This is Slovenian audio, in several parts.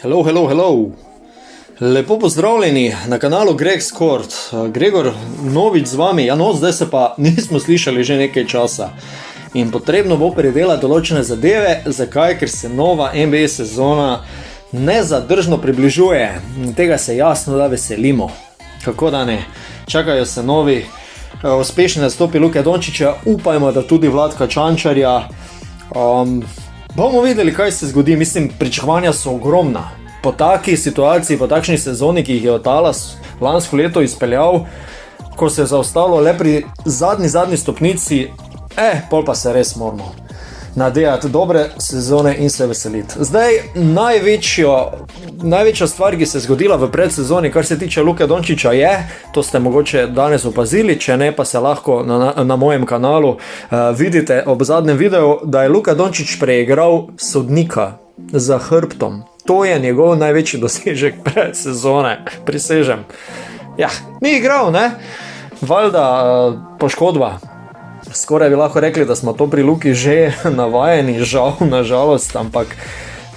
Hello, hello, hello. Lepo pozdravljeni na kanalu Greg Skort. Gregor Novič z vami. Ja, no, zdaj se pa nismo slišali že nekaj časa. In potrebno bo predelati določene zadeve. Zakaj? Ker se nova NBA sezona nezadržno približuje. In tega se jasno da veselimo. Kako da ne? Čakajo se novi uspešni nastopi Luke Dončića. Upajmo, da tudi Vladka Čančarja. Bomo videli, kaj se zgodi. Mislim, pričakovanja so ogromna. Po taki situaciji, po takšni sezoni, ki jih je Talas lansko leto izpeljal, ko se je zaostalo le pri zadnji stopnici, pol pa se res moramo nadejati dobre sezone in se veseliti. Zdaj, največja stvar, ki se je zgodila v predsezoni, kar se tiče Luke Dončića je, to ste mogoče danes opazili, če ne pa se lahko na mojem kanalu vidite ob zadnjem videu, da je Luka Dončić preigral sodnika za hrbtom. To je njegov največji dosežek predsezone, prisežem. Ja, ni igral, ne? Valjda poškodba. Skoraj bi lahko rekli, da smo to pri Luki že navajeni, nažalost, ampak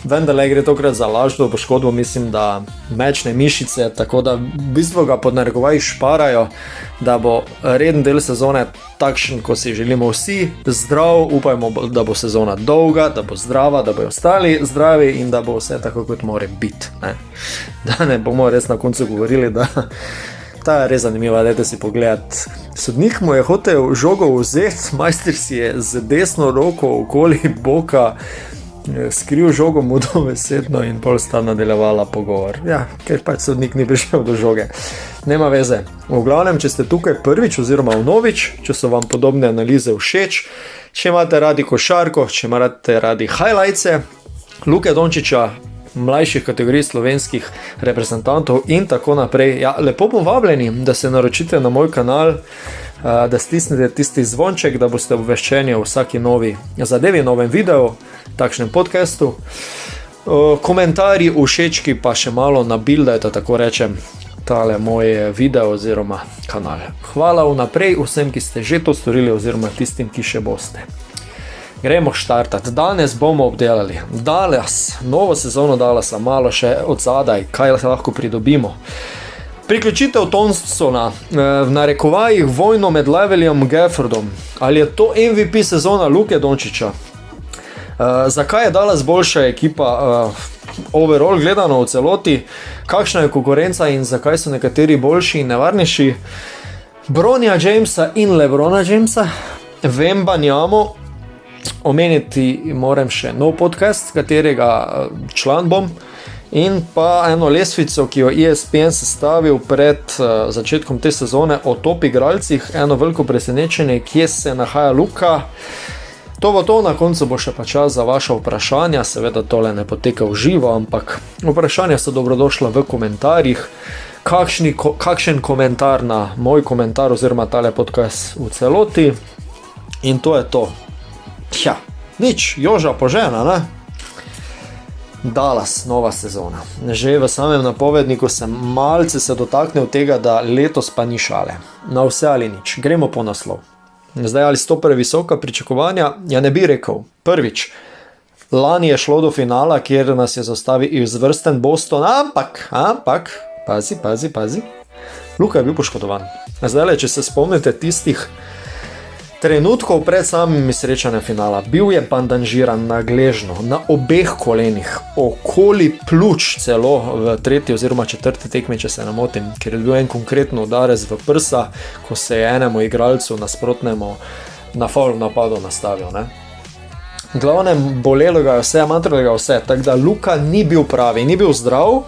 vendarle gre tokrat za lažno poškodbo, mislim, da mečne mišice, tako da v bistvu ga pod narekovaji šparajo, da bo reden del sezone takšen, ko si želimo vsi, zdrav, upajmo, da bo sezona dolga, da bo zdrava, da bojo ostali zdravi in da bo vse tako, kot more biti. Da ne bomo res na koncu govorili, da ta je res zanimiva, dajte si pogledati. Sodnik mu je hotel žogo vzeti, majster si je z desno roko okoli boka skril žogo mu dobesedno in pol sta nadaljevala pogovor. Ja, ker pač sodnik ni prišel do žoge. Nema veze. V glavnem, če ste tukaj prvič oziroma vnovič, če so vam podobne analize všeč, če imate radi košarko, če imate radi highlightse, Luke Dončića, mlajših kategorij slovenskih reprezentantov in tako naprej. Ja, lepo povabljeni, da se naročite na moj kanal, da stisnete tisti zvonček, da boste obveščeni o vsaki novi zadevi, novem videu, takšnem podcastu. Komentarji, všečki pa še malo nabildajte, tako rečem, tale moj video oziroma kanal. Hvala vnaprej vsem, ki ste že to storili oziroma tistim, ki še boste. Gremo štartati. Danes bomo obdelali Dallas, novo sezono Dallasa, malo še od zadaj, kaj lahko pridobimo. Priključitev Thompsona, v narekovajih vojno med Livelyjem Gaffordom. Ali je to MVP sezona Luke Dončića? Zakaj je Dallas boljša ekipa overall gledano v celoti? Kakšna je konkurenca in zakaj so nekateri boljši in nevarnejši? Bronja Jamesa in LeBrona Jamesa, Wembanjamo. Omeniti moram še nov podcast, katerega član bom, in pa eno lestvico, ki jo ESPN sestavil pred začetkom te sezone o top igralcih, eno veliko presenečenje, kje se nahaja Luka. To bo to, na koncu bo še pa čas za vaša vprašanja, seveda tole ne poteka v živo, ampak vprašanja so dobrodošla v komentarjih. Kakšen komentar na moj komentar oziroma tale podcast v celoti, in to je to. Tja, nič, Joža požena, ne? Dallas, nova sezona. Že v samem napovedniku sem malce se dotaknil tega, da letos pa ni šale. Na vse ali nič. Gremo po naslov. Zdaj, ali so previsoka pričakovanja? Ja, ne bi rekel. Prvič, lani je šlo do finala, kjer nas je zastavil izvrsten Boston, ampak, pazi. Luka je bil poškodovan. Zdaj, če se spomnite tistih trenutkov pred samimi srečanjem finala, bil je bandažiran nagležno, na obeh kolenih, okoli pljuč celo v tretji oziroma četrti tekmi, če se ne motim, ker je bil en konkretno udarec v prsa, ko se je enemu igralcu nasprotnemu na faul napadu nastavil. Glavnem, bolelo ga je vse, matralo ga vse, tako da Luka ni bil pravi, ni bil zdrav,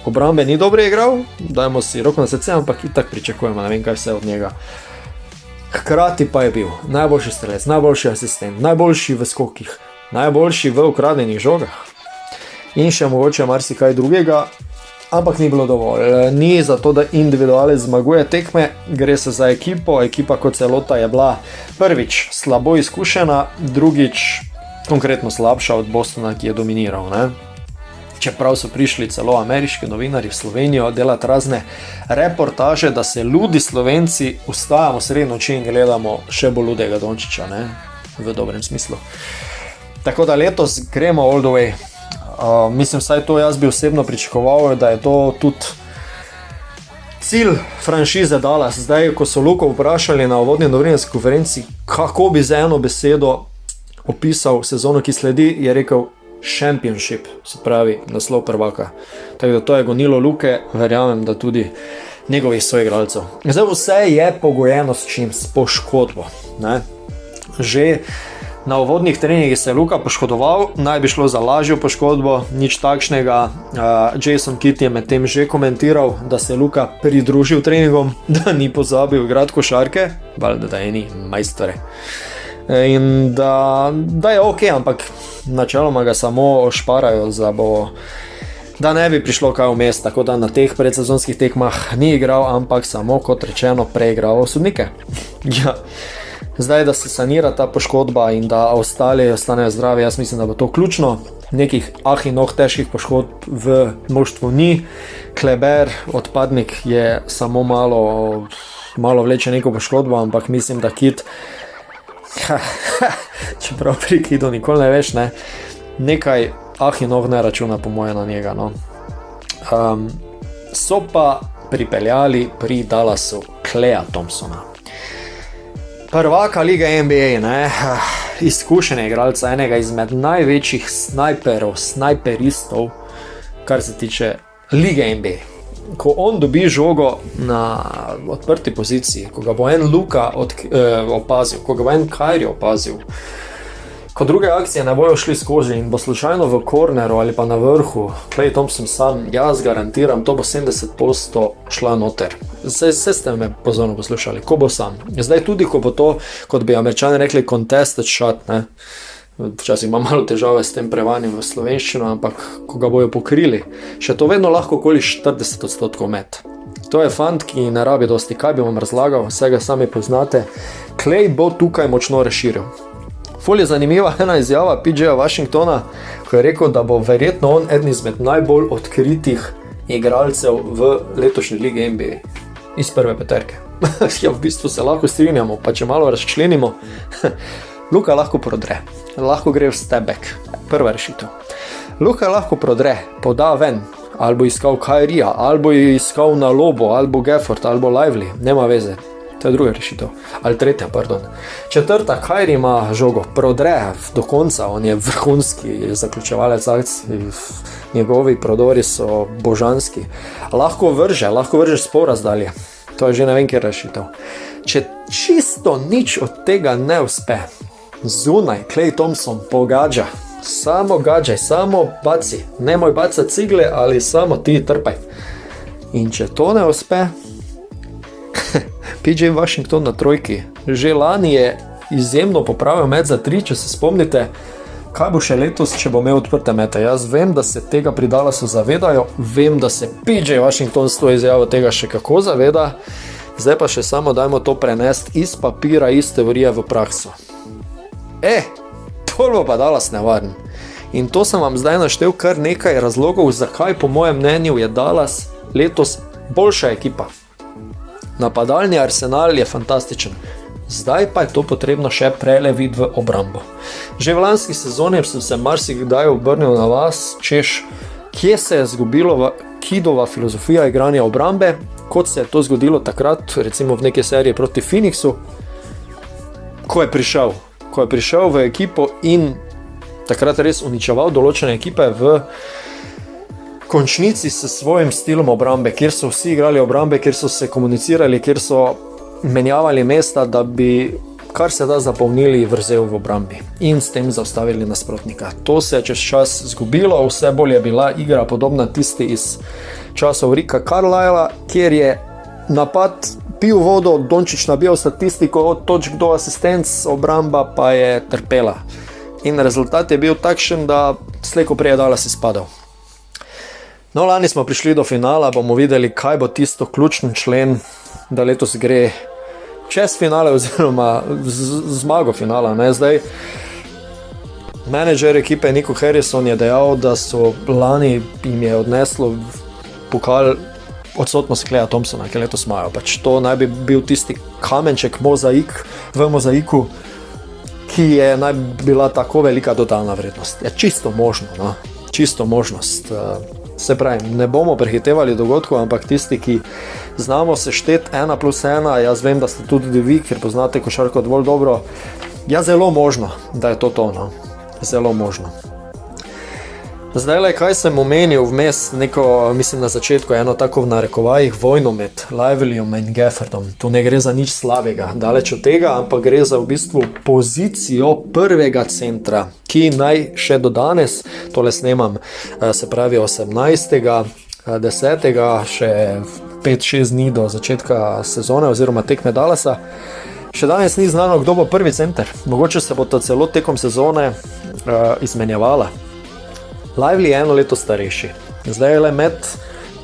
obrambe ni dobro igral, dajmo si roko na srce, ampak itak pričakujemo, ne vem kaj vse od njega. Hkrati pa je bil najboljši strelec, najboljši asistent, najboljši v skokih, najboljši v ukradenih žogah in še mogoče marsikaj drugega, ampak ni bilo dovolj. Ni za to, da individualec zmaguje tekme, gre se za ekipo, ekipa kot celota je bila prvič slabo izkušena, drugič konkretno slabša od Bostona, ki je dominiral, ne? Čeprav so prišli celo ameriški novinarji v Slovenijo delati razne reportaže, da se ludi Slovenci ustajamo sredi noči in gledamo še bolj ludega Dončića, ne? V dobrem smislu. Tako da letos gremo all the way. Mislim, saj to jaz bi osebno pričakoval, da je to tudi cilj franšize Dallas. Zdaj, ko so Luko vprašali na uvodni novinarski konferenci, kako bi z eno besedo opisal sezono, ki sledi, je rekel Championship, se pravi naslov prvaka. Tako da to je gonilo Luke, verjamem, da tudi njegovih soigralcev. Zdaj vse je pogojeno s čim? S poškodbo. Ne? Že na uvodnih treningih se je Luka poškodoval, naj bi šlo za lažjo poškodbo, nič takšnega. Jason Kidd je medtem že komentiral, da se je Luka pridružil treningom, da ni pozabil igrati košarke, valjda da je ni majstore. In da je ok, ampak načeloma ga samo šparajo, da ne bi prišlo kaj vmes, tako da na teh predsezonskih tekmah ni igral, ampak samo, kot rečeno, preigral sodnike. Ja. Zdaj, da se sanira ta poškodba in da ostali ostanejo zdravi, jaz mislim, da bo to ključno. Nekih težkih poškodb v moštvu ni. Kleber, odpadnik, je samo malo vleče neko poškodbo, ampak mislim, da Kidd, čeprav pri Kiddu nikoli ne veš, ne, nekaj ne računa po moje na njega. No. So pa pripeljali pri Dallasu Kleja Thompsona. Prvaka lige NBA, ne, izkušenega igralca, enega izmed največjih snajperistov, kar se tiče lige NBA. Ko on dobi žogo na odprti poziciji, ko ga bo en Luka opazil, ko ga bo en Kyrie opazil, ko druge akcije ne bojo šli skozi in bo slučajno v korneru ali pa na vrhu Klay Thompson sam, jaz garantiram, to bo 70% šla noter. Zdaj ste me pozorno poslušali, ko bo sam. Zdaj tudi, ko bo to, kot bi Američani rekli, contested shot, ne. Včasih ima malo težave s tem prevanjem v slovenščino, ampak ko ga bojo pokrili, še to vedno lahko okoli 40% met. To je fant, ki ne rabi dosti, kaj bi vam razlagal, vsega sami poznate. Klay bo tukaj močno razširil. Ful je zanimiva ena izjava PJ Washingtona, ko je rekel, da bo verjetno on eden izmed najbolj odkritih igralcev v letošnji ligi NBA. Iz prve peterke. Ja, v bistvu se lahko strinjamo, pa če malo razčlenimo. Luka lahko prodre, lahko gre v step back, prva rešitev. Luka lahko prodre, poda ven, ali bo iskal Kyrija, ali bo iskal na lobo, ali bo Gafford, ali bo Lively, nema veze. To je druga rešitev, ali tretja, pardon. Četrta, Kyrie ima žogo, prodre do konca, on je vrhunski zaključevalec akcij, njegovi prodori so božanski. Lahko vrže spol razdalje, to je že ne vem, kjer rešitev. Če čisto nič od tega ne uspe, zunaj Klay Thompson pogađa, samo gađaj, samo baci, nemoj bacati cigle, ali samo ti trpaj. In če to ne uspe, PJ Washington na trojki. Že lani je izjemno popravil met za 3, če se spomnite, kaj bo še letos, če bo imel odprte mete. Jaz vem, da se tega pri Dallasu zavedajo, vem, da se PJ Washington s to izjavo tega še kako zaveda, zdaj pa še samo dajmo to prenesti iz papira, iz teorije v prakso. To bo pa Dallas nevaren. In to sem vam zdaj naštel kar nekaj razlogov, zakaj po mojem mnenju je Dallas letos boljša ekipa. Napadalni arsenal je fantastičen, zdaj pa je to potrebno še preleviti v obrambo. Že v lanski sezoni sem se marsikdaj obrnil na vas, češ, kje se je zgubilo Kiddova filozofija igranja obrambe, kot se je to zgodilo takrat, recimo v neki seriji proti Phoenixu, ko je prišel v ekipo in takrat res uničeval določene ekipe v končnici s svojim stilom obrambe, kjer so vsi igrali obrambe, kjer so se komunicirali, kjer so menjavali mesta, da bi kar se da zapolnili vrzel v obrambi in s tem zaustavili nasprotnika. To se je čez čas zgubilo, vse bolj je bila igra podobna tisti iz časov Ricka Carlisla, kjer je napad pil vodo, Dončić nabijal statistiko od točk do asistenc, obramba pa je trpela. In rezultat je bil takšen, da slejko prej Dallas izpadal. No, lani smo prišli do finala, bomo videli, kaj bo tisto ključni člen, da letos gre čez finale oziroma zmago finala. Ne? Zdaj, menedžer ekipe Nico Harrison je dejal, da so lani jim je odneslo pokal odsotnost Klaya Thompsona, ki letos imajo. Pač to naj bi bil tisti kamenček v mozaiku, ki je naj bila tako velika dodana vrednost. Je čisto možno, no? čisto možnost. Se pravi, ne bomo prehitevali dogodkov, ampak tisti, ki znamo sešteti 1+1, jaz vem, da ste tudi vi, ker poznate košarko dovolj dobro, ja, zelo možno, da je to, no. Zelo možno. Zdaj, kaj sem omenil vmes, neko, mislim na začetku, eno tako v narekovajih vojno med Livelyjem in Gaffordom. Tu ne gre za nič slabega, daleč od tega, ampak gre za v bistvu pozicijo prvega centra, ki naj še do danes, tole snemam, se pravi 18.10., še 5-6 dni do začetka sezone oziroma tekme Dallasa, še danes ni znano, kdo bo prvi center. Mogoče se bo to celo tekom sezone izmenjevala. Lively je 1 leto starejši. Zdaj le med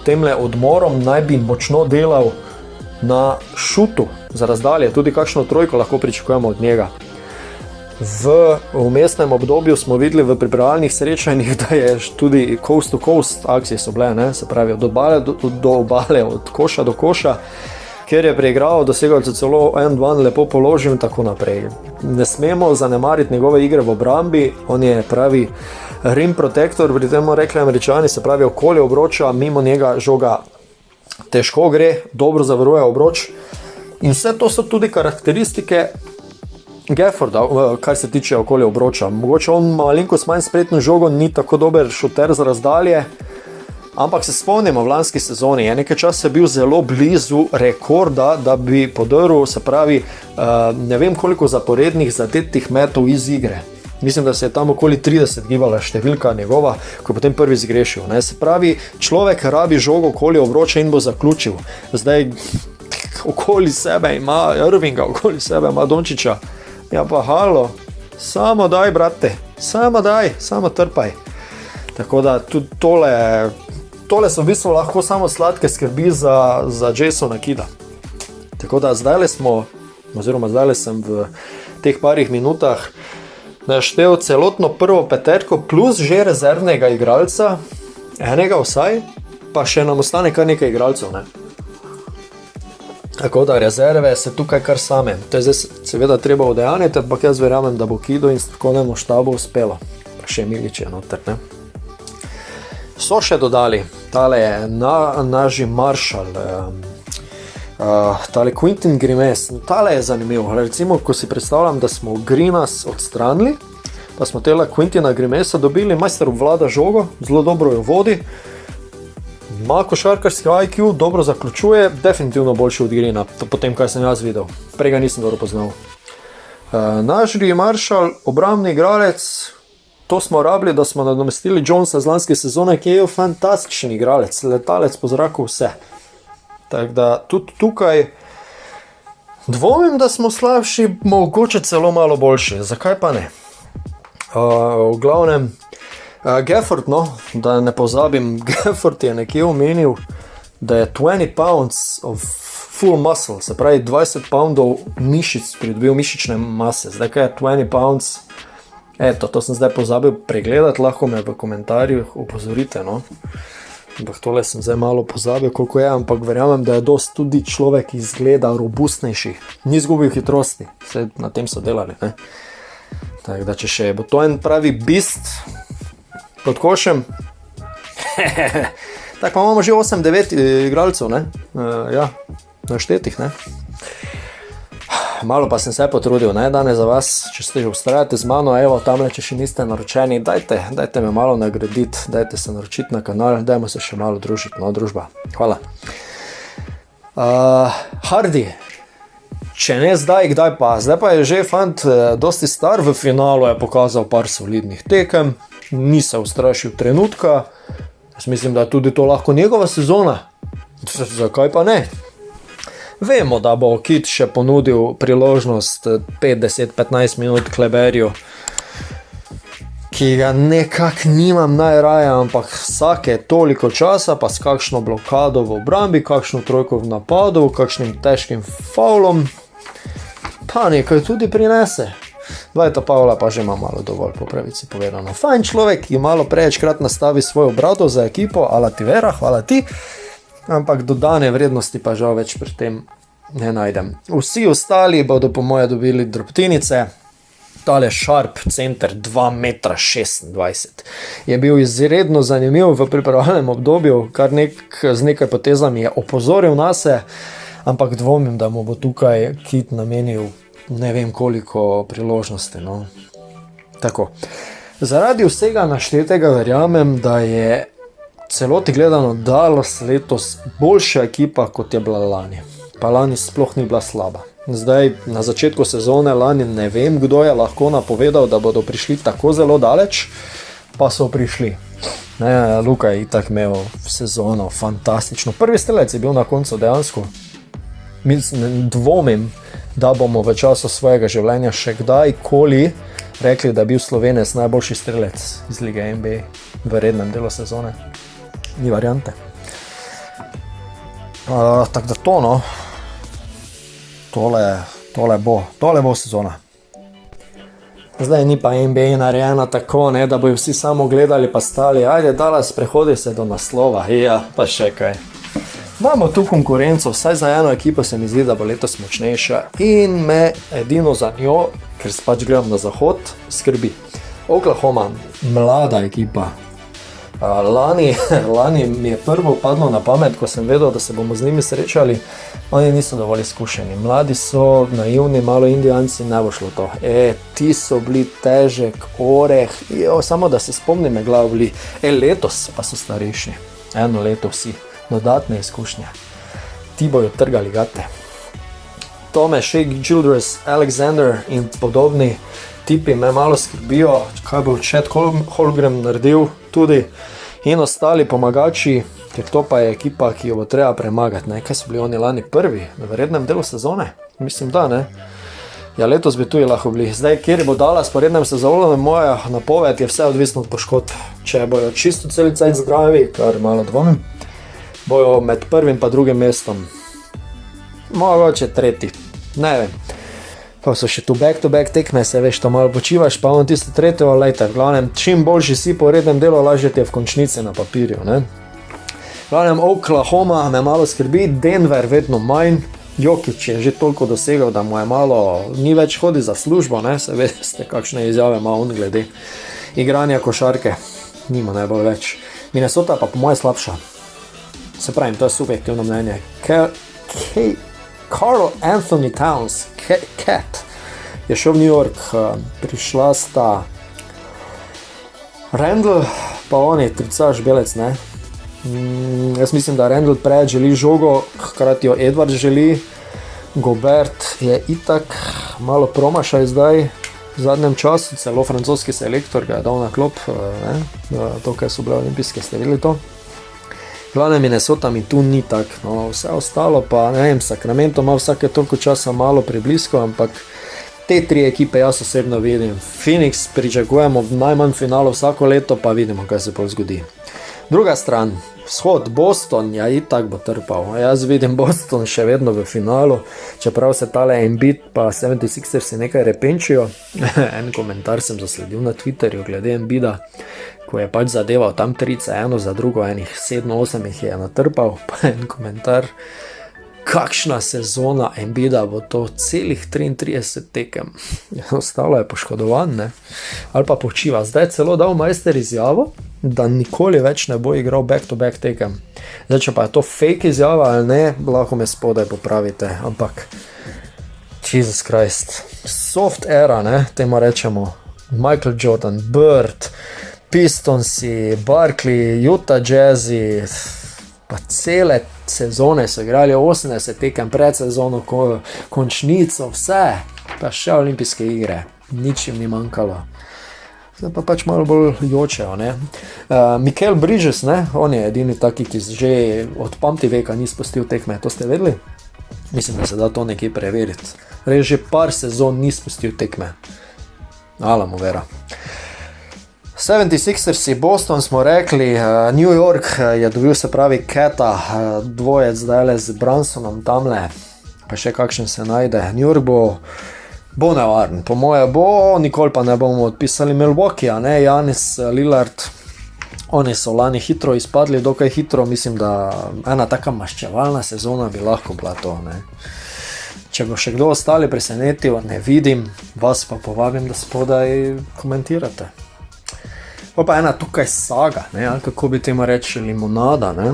temle odmorom naj bi močno delal na šutu za razdalje. Tudi kakšno trojko lahko pričakujemo od njega. V vmesnem obdobju smo videli v pripravljalnih srečanjih, da je tudi coast to coast akcije so bile, ne? Se pravi od obale do obale, od koša do koša, ker je preigral, dosegal se celo 1-2 lepo položil in tako naprej. Ne smemo zanemariti njegove igre v obrambi, on je pravi rim protector, pri tem rekli Američani, se pravi okolje obroča, mimo njega žoga težko gre, dobro zavaruje obroč in vse to so tudi karakteristike Gafforda, kar se tiče okolja obroča. Mogoče on malenkost manj spretno žogo, ni tako dober šuter za razdalje, ampak se spomnimo v lanski sezoni, je nekaj časa bil zelo blizu rekorda, da bi podrl, se pravi, ne vem koliko zaporednih zadetih metov iz igre. Mislim, da se je tam okoli 30 gibala številka njegova, ko je potem prvi zgrešil. Ne? Se pravi, človek rabi žogo okoli obroča in bo zaključil. Zdaj okoli sebe ima Irvinga, okoli sebe ima Dončića. Ja pa halo, samo daj, brate, samo daj, samo trpaj. Tako da tudi tole so v bistvu lahko samo sladke skrbi za Jasona Kidda. Tako da zdaj sem v teh parih minutah naštel celotno prvo peterko plus že rezervnega igralca, enega vsaj, pa še nam ostane kar nekaj igralcev, ne. Tako da rezerve se tukaj kar same. To je zdaj seveda treba udejaniti, ampak jaz verjamem, da bo Kiddu in strokovnemu štabu uspelo. Pa še Milić je noter, ne. So še dodali, tale je Naji Marshall, tale Quentin Grimes, tale je zanimiv. Recimo, ko si predstavljam, da smo Greenas odstranili, pa smo tela Quentina Grimesa dobili, majster obvlada žogo, zelo dobro jo vodi, ima košarkarski IQ, dobro zaključuje, definitivno boljši od Greena, potem kaj sem jaz videl. Prej ga nisem dobro poznal. Naji Marshall, obrambni igralec, to smo rabili, da smo nadomestili Jonesa z lanske sezone, ki je fantastičen igralec, letalec po zraku, vse. Tako da tudi tukaj dvomim, da smo slabši, mogoče celo malo boljši. Zakaj pa ne? V glavnem, Gafford, no, da ne pozabim, Gafford je nekje omenil, da je 20 pounds of full muscle, se pravi 20 poundov mišic, pridobil mišične mase. Zdaj, kaj je 20 pounds? To sem zdaj pozabil pregledati, lahko me v komentarjih opozorite, no. Ampak tole sem zdaj malo pozabil, koliko je, ampak verjamem, da je dosti tudi človek izgleda robustnejši. Ni izgubil hitrosti, vse na tem so delali, ne. Tako da, če še bo to en pravi bist pod košem, tako pa imamo že 8-9 igralcev, ne, ja, naštetih, ne. Malo pa sem se potrudil, ne, danes za vas, če ste že vztrajate z mano, evo, tamle, če še niste naročeni, dajte me malo nagraditi, dajte se naročiti na kanal, dajmo se še malo družiti, no, družba. Hvala. Hardy, če ne zdaj, kdaj pa? Zdaj pa je že fant dosti star, v finalu je pokazal par solidnih tekem, ni se ustrašil trenutka, jaz mislim, da je tudi to lahko njegova sezona, zakaj pa ne? Vemo, da bo Kidd še ponudil priložnost 5, 10, 15 minut Kleberju, ki ga nekako nimam najraje, ampak vsake toliko časa, pa s kakšno blokado v obrambi, kakšno trojko v napadu, kakšnim težkim faulom, pa nekaj tudi prinese. Dvajta Pavla pa že ima malo dovolj, po pravici povedano. Fajn človek, ki malo preječkrat nastavi svoj obratov za ekipo, ala ti vera, hvala ti. Ampak dodane vrednosti pa žal več pri tem ne najdem. Vsi ostali bodo po moje dobili drobtinice, tale Sharp center 2,26 m. Je bil izredno zanimiv v pripravljenem obdobju, kar z nekaj potezami je opozoril nase, ampak dvomim, da mu bo tukaj Kit namenil ne vem koliko priložnosti. No. Tako. Zaradi vsega naštetega verjamem, da je celoti gledano Dallas letos boljša ekipa, kot je bila lani. Pa lani sploh ni bila slaba. Zdaj, na začetku sezone lani ne vem, kdo je lahko napovedal, da bodo prišli tako zelo daleč, pa so prišli. Luka je itak imel sezono fantastično. Prvi strelec je bil na koncu dejansko. Mislim, dvomim, da bomo v času svojega življenja še kdajkoli rekli, da je bil Slovenec najboljši strelec iz lige NBA v rednem delu sezone. Ni variante. Tako da to, no. Tole bo sezona. Zdaj ni pa NBA narejena tako, ne, da bojo vsi samo gledali pa stali. Ajde, Dallas, prehodi se do naslova. Ja, pa še kaj. Imamo tu konkurenco, vsaj za eno ekipo se mi zdi, da bo letos močnejša in me edino za njo, ker pač gledam na zahod, skrbi. Oklahoma, mlada ekipa. Lani mi je prvo padlo na pamet, ko sem vedel, da se bomo z njimi srečali. Oni niso dovolj izkušeni. Mladi so naivni, malo Indijanci, ne bo šlo to. Ti so bili težek oreh. Samo da se spomnim, me glavo bili. Letos pa so starejši. Eno leto vsi. Dodatne izkušnje. Ti bojo trgali gate. Tome, Shea Gilgeous, Alexander in podobni tipi me malo skrbijo, kaj bo Chet Holmgren naredil tudi in ostali pomagači, ker to pa je ekipa, ki jo bo treba premagati. Kaj so bili oni lani prvi v rednem delu sezone? Mislim, da ne. Ja, letos bi tu lahko bili. Zdaj, kjer bo Dallas po rednem sezonu, moja napoved je vse odvisno od poškodb. Če bojo čisto celice zdravi, kar malo dvomim, bojo med prvim pa drugim mestom. Mogoče tretji. Ne vem. Pa so še tu back-to-back tekme, se veš, to malo počivaš, pa on tisto tretjo, lejte, v glavnem, čim boljši si po rednem delu, lažje ti je v končnici na papirju, ne. V glavnem, Oklahoma me malo skrbi, Denver vedno manj, Jokić je že toliko dosegal, da mu je malo, ni več hodi za službo, ne, se veste, kakšne izjave ima on glede igranja košarke, nima najbolj več. Minnesota pa po moje slabša. Se pravim, to je subjektivno mnenje. Karl Anthony Towns, Cat, je šel v New York, prišla sta Randall, pa on je tricaš belec, ne? Jaz mislim, da Randall prej želi žogo, hkrati jo Edwards želi, Gobert je itak malo promašaj zdaj, v zadnjem času, celo francoski selektor ga je dal na klop, ne? To, kaj so bile olimpijske, ste videli to? Glavne Minnesota mi tu ni tak, no, vse ostalo pa, ne vem, Sacramento ima vsake toliko časa malo preblisko, ampak te tri ekipe jaz osebno vidim. Phoenix pričakujemo najmanj finalu vsako leto, pa vidimo, kaj se pol zgodi. Druga stran, vzhod, Boston, ja itak bo trpal. Jaz vidim Boston še vedno v finalu, čeprav se tale Embiid pa 76ers nekaj repenčijo. En komentar sem zasledil na Twitterju glede Embiida, ko je pač zadeval tam trice, eno za drugo, enih 7-8 jih je natrpal, pa en komentar, kakšna sezona Embiida bo to celih 33 tekem. Ostalo je poškodovan, ne? Ali pa počiva. Zdaj celo dal majster izjavo, da nikoli več ne bo igral back-to-back tekem. Zdaj, če pa je to fake izjava ali ne, lahko me spodaj popravite, ampak Jesus Christ. Soft era, ne, temu rečemo. Michael Jordan, Bird, Pistonsi, Barkley, Utah Jazzy, pa cele sezone so igrali 80 tekem pred sezono, končnico, vse, pa še olimpijske igre, nič jim ni manjkalo. Zdaj pa pač malo bolj jočejo, ne. Mikal Bridges, ne, on je edini taki, ki že od pamti veka ni spustil tekme, to ste vedeli? Mislim, da se da to nekaj preveriti. Res že par sezon ni spustil tekme. Ala mu vera. 76ersi, Boston smo rekli, New York je dobil, se pravi, Cata, dvojec zdajle z Brunsonom tamle, pa še kakšen se najde. New York bo nevaren, po moje bo, nikoli pa ne bomo odpisali Milwaukee, ne, Giannis, Lillard, oni so lani hitro izpadli, dokaj hitro, mislim, da ena taka maščevalna sezona bi lahko bila to, ne. Če bo še kdo ostali presenetil, ne vidim, vas pa povabim, da spodaj komentirate. Pa ena tukaj saga, ne, ali kako bi temu reči, limonada, ne.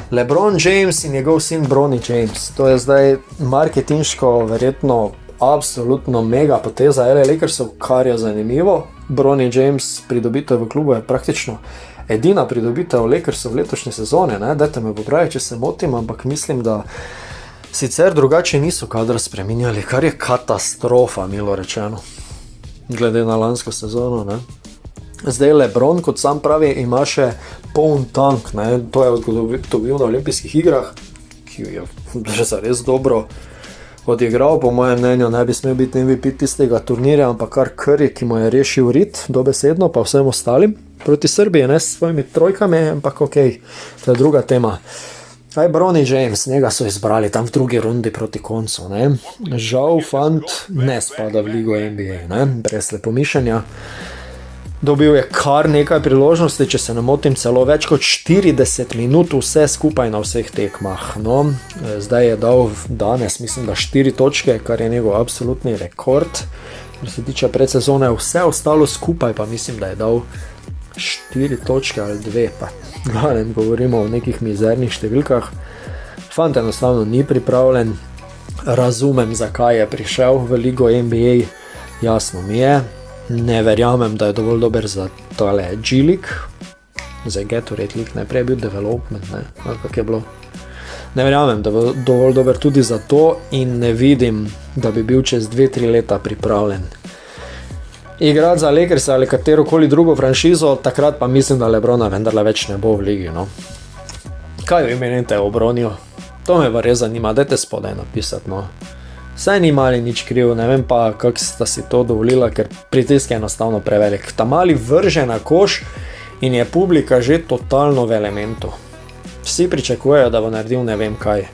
LeBron James in njegov sin Bronny James, to je zdaj marketinško verjetno absolutno mega poteza LA Lakersov, kar je zanimivo. Bronny James pridobitev v klubu je praktično edina pridobitev Lakersov v letošnje sezone, ne, dajte me popraviti, če se motim, ampak mislim, da sicer drugače niso kadra spreminjali, kar je katastrofa, milo rečeno, glede na lansko sezono, ne. Zdaj LeBron, kot sam pravi, ima še poln tank, ne? To je odgotovil na olimpijskih igrah, ki je res dobro odigral, po mojem mnenju ne bi smel biti MVP tistega turnirja, ampak kar Curry, ki mu je rešil rit, dobesedno, pa vsem ostalim, proti Srbiji, ne s svojimi trojkami, ampak okej, to je druga tema. Kaj Bronny James, njega so izbrali tam v drugi rundi proti koncu, ne? Žal fant ne spada v ligo NBA, ne? Brez lepomišljenja. Dobil je kar nekaj priložnosti, če se ne motim, celo več kot 40 minut vse skupaj na vseh tekmah. No, zdaj je dal danes, mislim, da 4 točke, kar je njegov absolutni rekord. Kar se tiče predsezone, vse ostalo skupaj, pa mislim, da je dal 4 točke ali 2, pa ne govorimo o nekih mizernih številkah. Fant enostavno ni pripravljen, razumem, zakaj je prišel v ligo NBA, jasno mi je. Ne verjamem, da je dovolj dober za tole G-League, za Gatorade League, najprej je bil development, ne, ali kak je bilo. Ne verjamem, da je dovolj dober tudi za to in ne vidim, da bi bil čez 2-3 leta pripravljen igrati za Lakers ali katerokoli drugo franšizo, takrat pa mislim, da LeBrona vendarle več ne bo v ligi, no. Kaj vi menite o Bronju? To me pa res zanima, dajte spodaj napisati, no. Saj ni mali nič kriv, ne vem pa, kako sta si to dovolila, ker pritisk je enostavno prevelik. Ta mali vrže na koš in je publika že totalno v elementu. Vsi pričakujejo, da bo naredil ne vem kaj.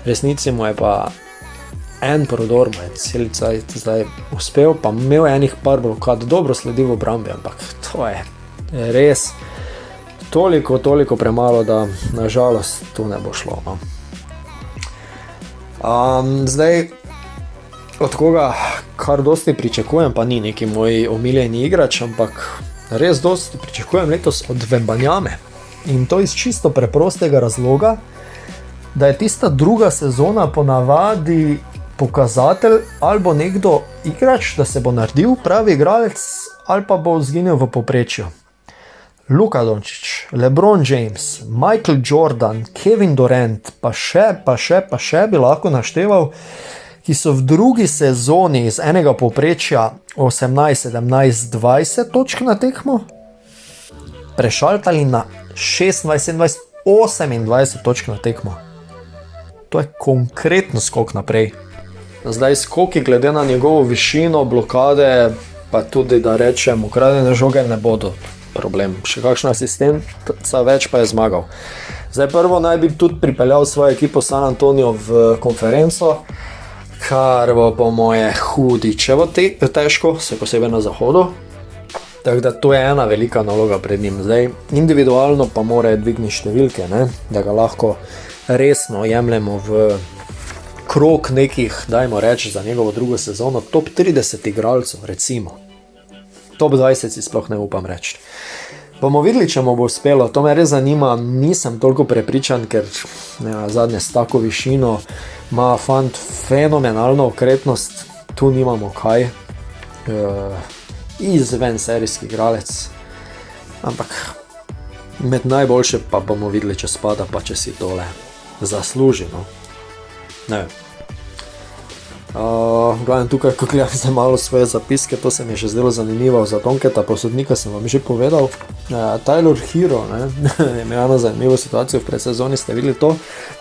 Resnici mu je pa en prodor, mu je celica zdaj uspel, pa imel enih par blokad, dobro sledi v obrambi, ampak to je res toliko premalo, da nažalost to ne bo šlo, no. Zdaj, od koga kar dosti pričakujem, pa ni neki moj omiljeni igrač, ampak res dosti pričakujem letos od Wembanyame. In to iz čisto preprostega razloga, da je tista druga sezona ponavadi pokazatelj, ali bo nekdo igrač, da se bo naredil pravi igralec, ali pa bo zginil v povprečju. Luka Dončić, LeBron James, Michael Jordan, Kevin Durant, pa še bi lahko našteval, ki so v drugi sezoni iz enega povprečja 18, 17, 20 točk na tekmo prešaltali na 26, 27, 28 točk na tekmo. To je konkretno skok naprej. Zdaj skoki glede na njegovo višino, blokade, pa tudi da rečem, ukradene žoge ne bodo problem. Še kakšen asistent več pa je zmagal. Zdaj prvo naj bi tudi pripeljal svojo ekipo San Antonio v konferenco, kar bo po moje hudičevo težko, se posebej na zahodu. Tako da to je ena velika naloga pred njim. Zdaj, individualno pa mora dvigniti številke, ne? Da ga lahko resno jemljemo v krog nekih, dajmo reči, za njegovo drugo sezono, top 30 igralcev, recimo. Top 20 si sploh ne upam reči. Bomo videli, če mu bo uspelo, to me res zanima, nisem toliko prepričan, ker zadnje s tako višino ima fant fenomenalno okretnost, tu nimamo kaj, izven serijski igralec, ampak med najboljše pa bomo videli, če spada, pa če si tole zasluži, no. Ne vem. Gledam tukaj, ko gledam za malo svoje zapiske, to se mi je še zdelo zanimivo, za Donketa posodnika sem vam že povedal. Tyler Hero, ne, je imel eno zanimivo situacijo v predsezoni, ste videli to,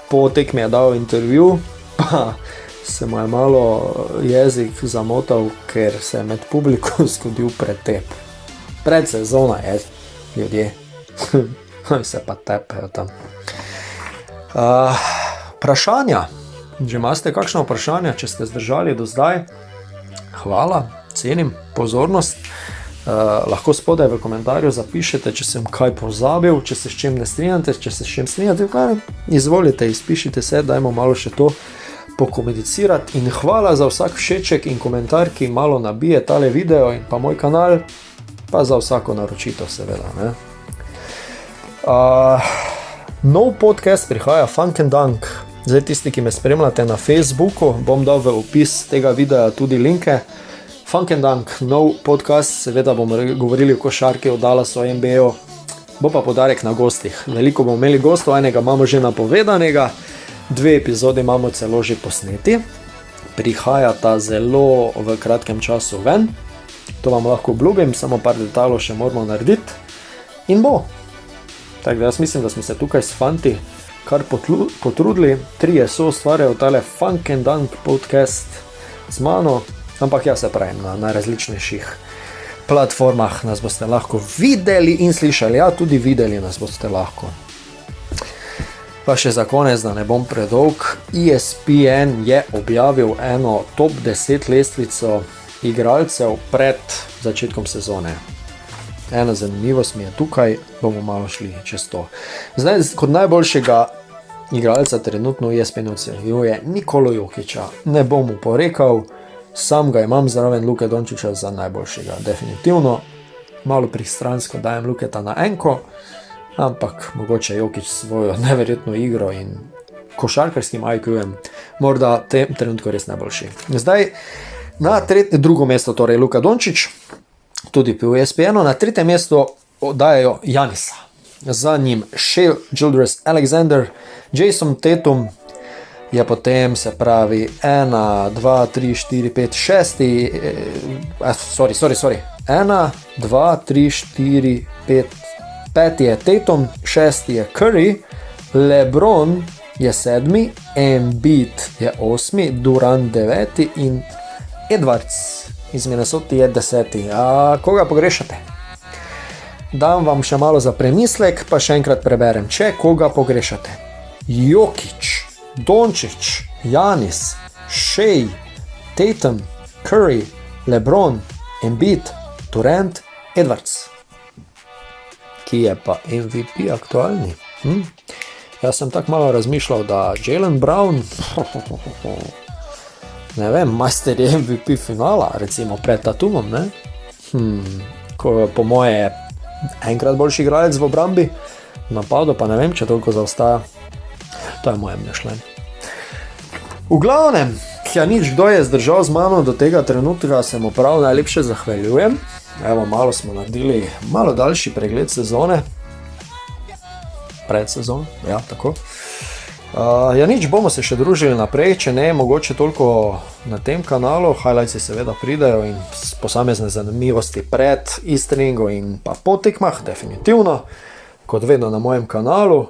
po tekmi je dal intervju, pa se mu je malo jezik zamotal, ker se je med publiko zgodil pretep. Predsezona je, ljudje, se pa tepejo tam. Vprašanja. Že imate kakšno vprašanje, če ste zdržali do zdaj? Hvala, cenim pozornost. Lahko spodaj v komentarju zapišete, če sem kaj pozabil, če se s čem ne strinjate, če se s čem strinjate, izvolite, izpišite se, dajmo malo še to pokomunicirati in hvala za vsak všeček in komentar, ki malo nabije tale video in pa moj kanal, pa za vsako naročitev seveda. Ne? Nov podcast prihaja Funk and Dunk. Zdaj tisti, ki me spremljate na Facebooku, bom dal v opis tega videa tudi linke. Funk and Dunk, nov podcast, seveda bomo govorili o košarki, o Dallasu, o NBA-u, bo pa podarek na gostih. Veliko bomo imeli gostov, enega imamo že napovedanega, 2 epizode imamo celo že posneti. Prihajata zelo v kratkem času ven, to vam lahko obljubim, samo par detajlov še moramo narediti in bo. Tako da jaz mislim, da smo se tukaj s fanti kar potrudili, 3 so ustvarjajo tale Funk and Dunk podcast z mano, ampak jaz se pravim, na najrazličnejših platformah nas boste lahko videli in slišali, ja, tudi videli nas boste lahko. Pa še za konec, da ne bom predolg, ESPN je objavil eno top 10 lestvico igralcev pred začetkom sezone. Ena zanimivost mi je tukaj, bomo malo šli čez to. Zdaj, kot najboljšega igralca trenutno ESPN ocenjuje Nikolo Jokića. Ne bom mu porekal, sam ga imam zraven Luke Dončića za najboljšega, definitivno. Malo pristransko dajem Luketa na enko, ampak mogoče Jokić svojo neverjetno igro in košarkarskim IQ-em morda tem trenutku res najboljši. Zdaj, na drugo mesto torej Luka Dončić, tudi pri ESPN-u, na 3. mesto dajajo Janisa. Za njim Shai Gilgeous-Alexander, Jason Tatum je potem, se pravi, 1, 2, 3, 4, 5, 6, 1, 2, 3, 4, 5, 5 je Tatum, 6 je Curry, LeBron je 7, Embiid je 8, Durant 9 in Edwards iz Minnesota je 10. A koga pogrešate? Dam vam še malo za premislek, pa še enkrat preberem. Če koga pogrešate: Jokić, Dončić, Giannis, Shai, Tatum, Curry, LeBron, Embiid, Durant, Edwards. Ki je pa MVP aktualni? Jaz sem tako malo razmišljal, da Jaylen Brown, ne vem, majster je MVP finala, recimo pred Tatumom, ne? Ko po moje je enkrat boljši igralec v obrambi, v napadu pa ne vem, če toliko zaostaja. To je moje mišljenje. V glavnem, nič, kdo je zdržal z mano do tega trenutka, se mu prav najlepše zahvaljujem. Evo, malo smo naredili malo daljši pregled sezone. Predsezon, ja, tako. Nič, bomo se še družili naprej, če ne, mogoče toliko na tem kanalu, highlightsi seveda pridajo in posamezne zanimivosti pred e-streamingom in pa po tekmah, definitivno, kot vedno na mojem kanalu,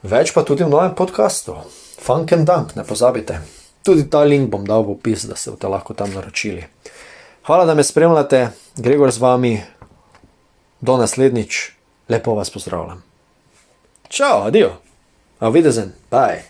več pa tudi v novem podcastu, Funk and Dunk, ne pozabite. Tudi ta link bom dal v opis, da se boste lahko tam naročili. Hvala, da me spremljate, Gregor z vami, do naslednjič, lepo vas pozdravljam. Čau, adio. Auf Wiedersehen. Bye.